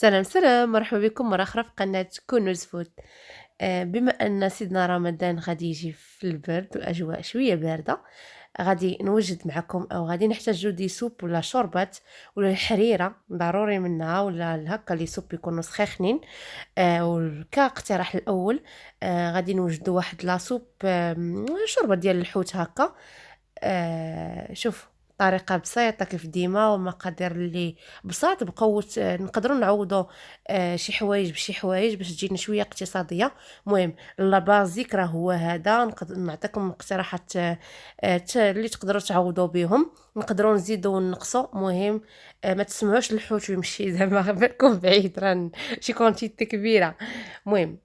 سلام سلام، مرحبا بكم مرة أخرى في قناة كنوز فود. بما أن سيدنا رمضان غادي يجي في البرد وأجواء شوية باردة، غادي نوجد معكم أو غادي نحتاجو دي سوب ولا شوربات ولا الحريرة ضروري منها، ولا هكا لي سوب يكونوا سخيخنين. كاقتراح الأول غادي نوجدو واحد لا سوب، شوربة ديال الحوت هكا. شوف، طريقة بسيطة كيف ديما والمقادير اللي بساط بقوة. نقدروا نعوضوا شي حوايج بشي حوايج باش تجينا شوية اقتصادية. المهم لا بازيك راه هو هذا. نقدر نعطيكم اقتراحات اللي تقدروا تعوضوا بهم. نقدروا نزيدوا وننقصوا. مهم ما تسمعوش الحوت ويمشي زعما بالكم بعيد، راه شي كونتيتي كبيرة. المهم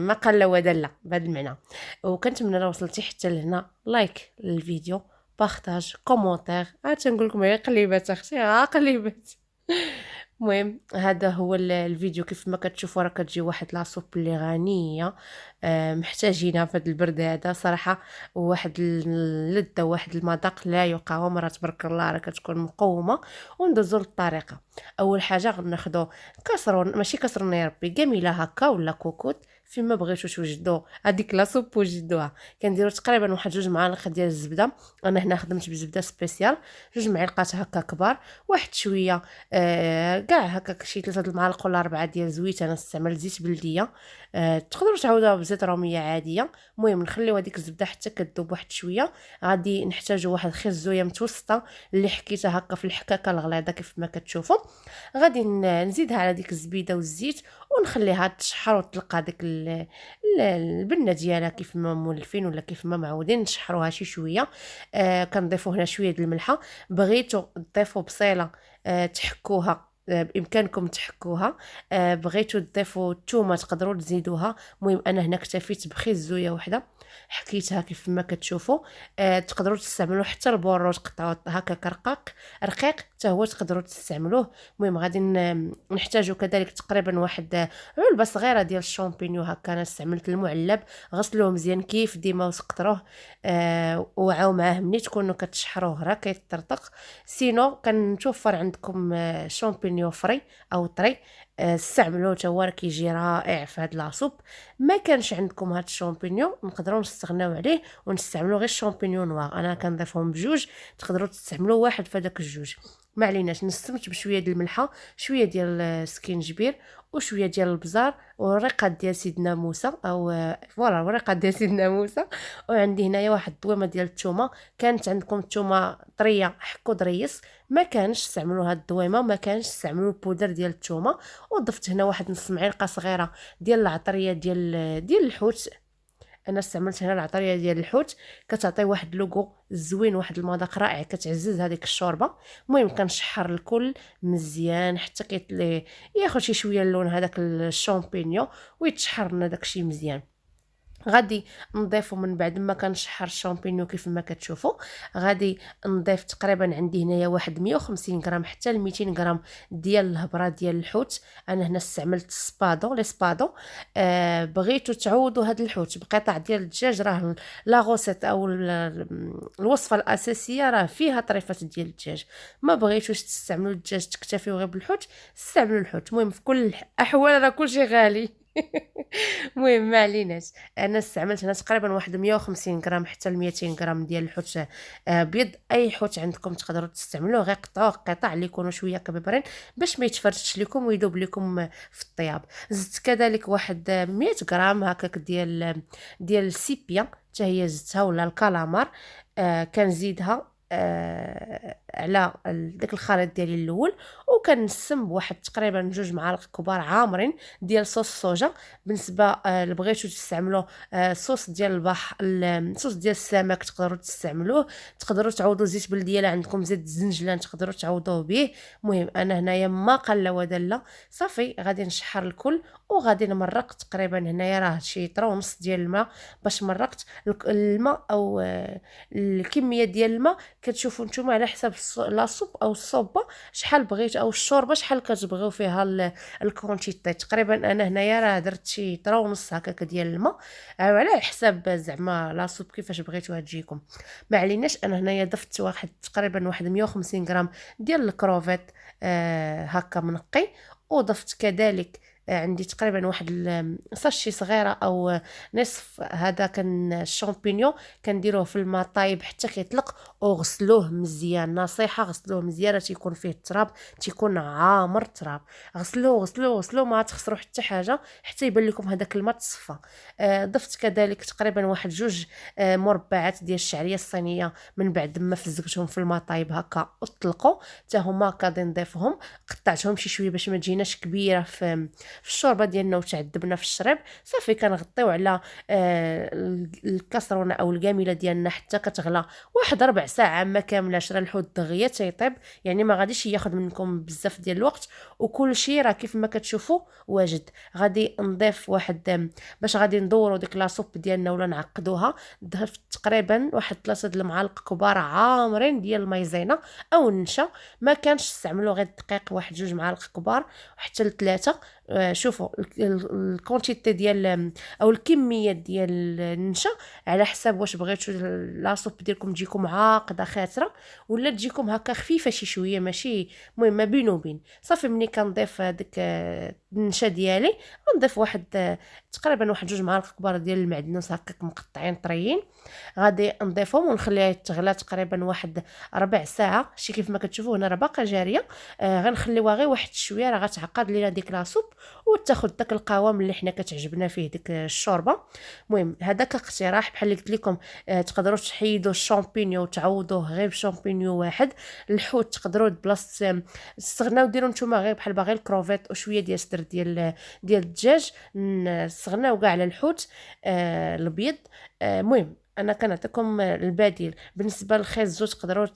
ما قال لا ودل بهذا المعنى. وكنتمنى لو وصلتي حتى لهنا لايك للفيديو، بارطاج، كومونتير. عاد تنقول لكم غير قليبات اختي، قليبات. المهم هذا هو الفيديو. كيف ما كتشوفوا راه كتجي واحد لاصوب اللي غنيه، محتاجينها في هذا البرد هذا صراحه. واحد اللذه، واحد المذاق لا يقاوم، راه تبارك الله راه كتكون مقومه. وندوزو للطريقه. اول حاجه غناخذوا كاسرون، ماشي كاسرون يا ربي، جميله هكا ولا كوكوط، فيما بغيتو توجدوا هذيك لاصوب وجدوها. كنديروا تقريبا واحد 2 معالق ديال الزبده. انا هنا خدمت بزبده سبيسيال، 2 معالق هكا كبار. واحد شويه كاع هكاك شي 3 المعالق ولا 4 ديال زويت. انا استعملت زيت بلديه. تقدروا تعوضوها بزيت روميه عاديه. المهم نخليو هذيك الزبده حتى كتذوب واحد شويه. غادي نحتاجوا واحد خيزويه متوسطه اللي حكيتها هكا في الحكاكه الغليظه كيف ما كتشوفوا. غادي نزيدها على ديك الزبيده والزيت ونخليها تشحر وتلقى ديك البنه ديالها كيف ما مولفين ولا كيف ما معودين نشحروها شي شويه. كنضيفوا هنا شويه د الملحه. بغيتوا تضيفوا بصيله تحكوها، بامكانكم تحكوها. بغيتوا تضيفوا الثومه تقدروا تزيدوها. المهم انا هنا اكتفيت بخيزويه وحده حكيتها كيف ما كتشوفوا. تقدروا تستعملوا حتى البورو تقطعوا هكا رقيق حتى هو تقدروا تستعملوه. المهم غادي نحتاجوا كذلك تقريبا واحد علبه صغيره ديال الشامبينيو هكا. انا استعملت المعلب، غسلوه مزيان كيف ديما وسقطروه. وعاو معاه ملي تكونوا كتشحروه راه كيطرطق. سينو كنتوفر عندكم شامبينيو فري او طري، استعملوه تا هو راه كيجي رائع في هاد لاصوب. ما كانش عندكم هاد الشامبينيو نقدروا نستغناو عليه ونستعملوا غير الشامبينيو نوار. انا كنضيفهم بجوج، تقدروا تستعملوا واحد في هذاك الجوج. ما عليناش. نستمت بشويه ديال الملحه، شويه ديال السكينجبير، وشويه ديال البزار ورقه ديال سيدنا موسى او فوالا ورقه ديال سيدنا موسى. وعندي هنايا واحد الدويمه ديال الثومه. كانت عندكم الثومه طريه حكوا ضريس، ما كانش استعملوا هاد الدويمه، ما كانش استعملوا البودر ديال الثومه. وضفت هنا واحد نص معلقه صغيره ديال العطريه ديال الحوت. انا استعملت هنا العطريه ديال الحوت، كتعطي واحد لوغو زوين، واحد المذاق رائع، كتعزز هذيك الشوربه. المهم كنشحر الكل مزيان حتى ياخذ شي شويه اللون هذاك الشامبينيو ويتشحر لنا داكشي مزيان. غادي نضيفو من بعد ما كنشحر الشامبينيو كيف ما كتشوفوا. غادي نضيف تقريبا عندي هنايا واحد 150 غرام حتى ل 200 غرام ديال الهبره ديال الحوت. انا هنا استعملت سبادو. بغيتو تعوضوا هذا الحوت بقطع ديال الدجاج، راه لا غوسيت او الوصفه الاساسيه راه فيها طريفه ديال الدجاج. ما بغيتوش تستعملوا الدجاج تكتفيو غير بالحوت، استعملوا الحوت. المهم في كل الاحوال راه كلشي غالي. المهم ما عليناش. انا استعملت هنا تقريبا واحد 150 غرام حتى ل 200 غرام ديال الحوت بيض. اي حوت عندكم تقدروا تستعملوه، غير قطعوه قطع اللي يكونوا شويه كبيرين باش ما يتفرتش لكم ويذوب لكم في الطياب. زدت كذلك واحد 100 غرام هكاك ديال السيبيا، حتى هي زدتها، ولا الكالامار. كنزيدها على داك الخليط ديالي الاول. وكنسم بواحد تقريبا 2 معالق كبار عامرين ديال صوص الصوجا. بالنسبه اللي بغيتو تستعملوا صوص ديال البحر، الصوص ديال السمك تقدروا تستعملوه. تقدروا تعوضوا زيت بلديه، لا عندكم زيت الزنجلان تقدروا تعوضوه به. المهم انا هنايا ما قل ودل صافي. غادي نشحر الكل وغادي نمرق تقريبا هنايا راه شي طرو ونص ديال الماء. باش مرقت الماء او الكميه ديال الماء كتشوفوا نتوما على حساب لاصوب او الصوبه شحال بغيت، او الشوربه شحال كتبغيو فيها الكونتيتي. تقريبا انا هنايا راه درت شي طرو ونص هكاك ديال الماء، على حساب زعما لاصوب كيفاش بغيتوها تجيكم. ما عليناش. انا هنايا ضفت واحد تقريبا واحد 150 غرام ديال الكروفيت هكا منقي. وضفت كذلك عندي تقريبا واحد ساشي صغيره او نصف هذا كان الشامبينيون، كنديروه في الماء طايب حتى كيطلق، وغسلوه مزيان. نصيحه غسلوه مزيان، تيكون فيه التراب، تيكون عامر التراب. غسلوه غسلوه غسلوه، ما تخسروا حتى حاجه حتى يبان لكم هذاك الماء تصفى. ضفت كذلك تقريبا واحد جوج مربعات ديال الشعريه الصينيه من بعد ما فزقتهم في الماء طايب هكا وطلقوا، حتى هما غادي نضيفهم. قطعتهم شي شويه باش ما تجيناش كبيره في الشوربه ديالنا وتعذبنا في الشريب. صافي كنغطيو على الكاسرونه او الكاميله ديالنا حتى كتغلى واحد ربع ساعه ما كاملاش، راه الحوت دغيا تيطيب، يعني ما غاديش ياخذ منكم بزاف ديال الوقت. وكل شيء راه كيف ما كتشوفوا واجد. غادي نضيف واحد باش غادي ندوروا ديك لاصوب ديالنا ولا نعقدوها. ضفت تقريبا واحد 3 د المعالق كبار عامرين ديال المايزينا او النشا، ما كانش استعملوا غير الدقيق، واحد 2 معالق كبار حتى ل3. شوفوا الكونتيتي ديال او الكميه ديال النشا على حساب واش بغيتو لاصوب ديالكم تجيكم عاقده خاسره ولا تجيكم هكا خفيفه شي شويه، ماشي المهم ما بين وبين. صافي ملي كنضيف هذيك النشا ديالي، غنضيف واحد تقريبا واحد 2 معالق كبار ديال المعدنوس هكاك مقطعين طريين. غادي نضيفهم ونخليها تغلى تقريبا واحد ربع ساعه. شي كيف ما كتشوفوا هنا راه باقا جاريه. غنخليوها غير واحد شويه، راه غتعقد لينا ديك لاصوب وتاخد داك القوام اللي حنا كتعجبنا فيه ديك الشوربه. المهم هذاك اقتراح بحال اللي قلت لكم. تقدروا تحيدوا الشامبينيو وتعوضوه غير بشامبينيو واحد. الحوت تقدروا بلاصه تستغناو ديروا نتوما غير بحال باغي الكروفيت وشويه ديال الصدر ديال الدجاج، نستغناو كاع على الحوت الابيض. المهم انا كنعطيكم البديل. بالنسبه للخيزو تقدروا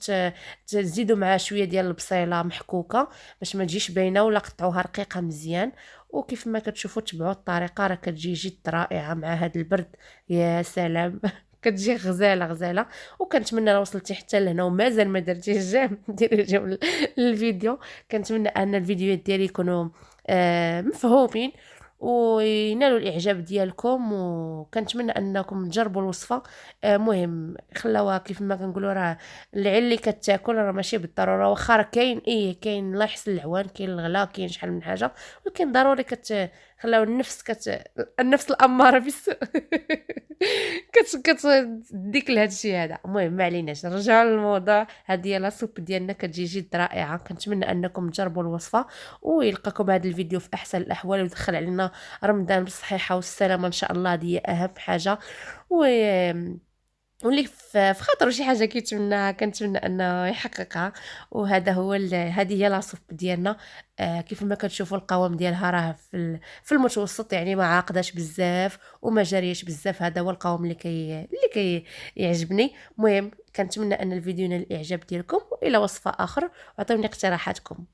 تزيدوا معاه شويه ديال البصيله محكوكه باش ما تجيش باينه، ولا قطعوها رقيقه مزيان. وكيف ما كتشوفوا تبعوا الطريقه، راه كتجي جد رائعه مع هذا البرد. يا سلام كتجي غزاله غزاله. وكنتمنى لو وصلتي حتى لهنا ومازال ما درتيش ديري جيم الفيديو. كنتمنى ان الفيديوهات ديالي يكونوا مفهومين وينالوا الاعجاب ديالكم، وكنتمنى انكم تجربوا الوصفه. مهم خلاوها كيف ما كنقولوا، راه العين اللي كتاكل راه ماشي بالضروره، واخا راه كاين الله يحسن العوان، كاين الغلا، كاين شحال من حاجه، ولكن ضروري خلاو النفس النفس الاماره بالسوء كتديك لهذا الشيء هذا. المهم ما عليناش، نرجعوا للموضوع. هذه هي لاصوب ديالنا كتجي جد رائعه. كنتمنى انكم تجربوا الوصفه ويلقاكم هذا الفيديو في احسن الاحوال، ويدخل علينا رمضان بالصحيحه والسلامه ان شاء الله. هذه اهم حاجه. و واللي في خاطرو شي حاجه كيتمناها كنتمنى انه يحققها. وهذا هو هذه هي لاصوب ديالنا. كيف ما كتشوفوا القوام ديالها راه في المتوسط، يعني ما عاقداش بزاف وما جارياش بزاف. هذا هو القوام اللي يعجبني. المهم كنتمنى ان الفيديو ينال الاعجاب ديالكم، والى وصفه اخر وعطيوني اقتراحاتكم.